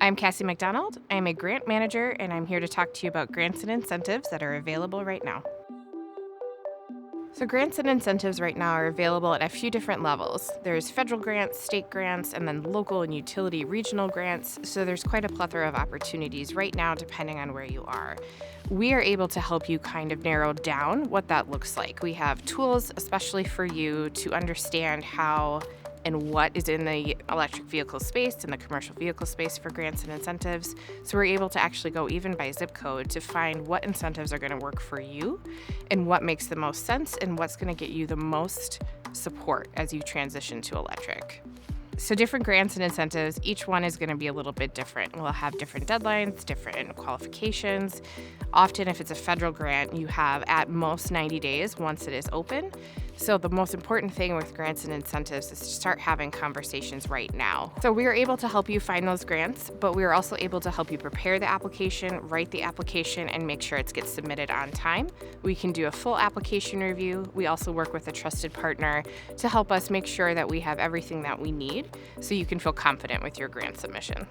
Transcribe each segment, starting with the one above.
I'm Cassie McDonald. I'm a grant manager, and I'm here to talk to you about grants and incentives that are available right now. So grants and incentives right now are available at a few different levels. There's federal grants, state grants, and then local and utility regional grants. So there's quite a plethora of opportunities right now depending on where you are. We are able to help you kind of narrow down what that looks like. We have tools especially for you to understand how and what is in the electric vehicle space and the commercial vehicle space for grants and incentives. So we're able to actually go even by zip code to find what incentives are going to work for you and what makes the most sense and what's going to get you the most support as you transition to electric. So different grants and incentives, each one is going to be a little bit different. We'll have different deadlines, different qualifications. Often if it's a federal grant, you have at most 90 days once it is open. So the most important thing with grants and incentives is to start having conversations right now. So we are able to help you find those grants, but we are also able to help you prepare the application, write the application, and make sure it gets submitted on time. We can do a full application review. We also work with a trusted partner to help us make sure that we have everything that we need so you can feel confident with your grant submission.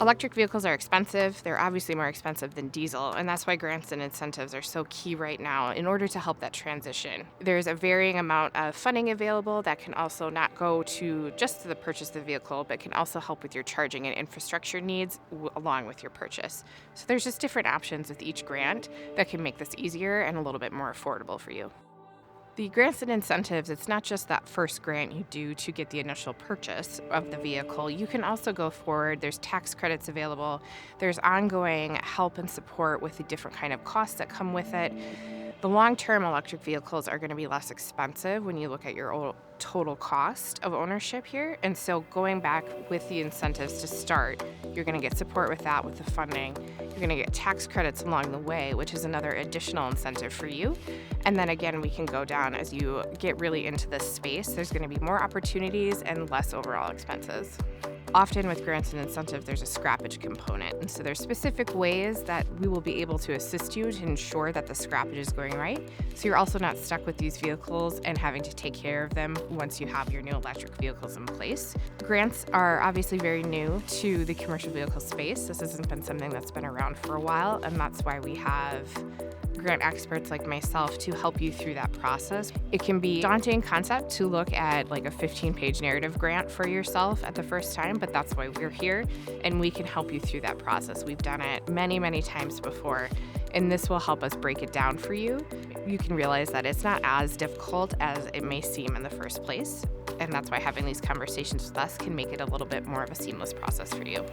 Electric vehicles are expensive. They're obviously more expensive than diesel, and that's why grants and incentives are so key right now in order to help that transition. There's a varying amount of funding available that can also not go to just the purchase of the vehicle, but can also help with your charging and infrastructure needs along with your purchase. So there's just different options with each grant that can make this easier and a little bit more affordable for you. The grants and incentives, it's not just that first grant you do to get the initial purchase of the vehicle. You can also go forward. There's tax credits available. There's ongoing help and support with the different kind of costs that come with it. The long-term electric vehicles are going to be less expensive when you look at your total cost of ownership here. And so going back with the incentives to start, you're going to get support with that, with the funding. You're going to get tax credits along the way, which is another additional incentive for you. And then again, we can go down as you get really into this space. There's going to be more opportunities and less overall expenses. Often with grants and incentives, there's a scrappage component. And so there's specific ways that we will be able to assist you to ensure that the scrappage is going right. So you're also not stuck with these vehicles and having to take care of them once you have your new electric vehicles in place. Grants are obviously very new to the commercial vehicle space. This hasn't been something that's been around for a while, and that's why we have grant experts like myself to help you through that process. It can be a daunting concept to look at like a 15-page narrative grant for yourself at the first time, but that's why we're here, and we can help you through that process. We've done it many, many times before, and this will help us break it down for you. You can realize that it's not as difficult as it may seem in the first place, and that's why having these conversations with us can make it a little bit more of a seamless process for you.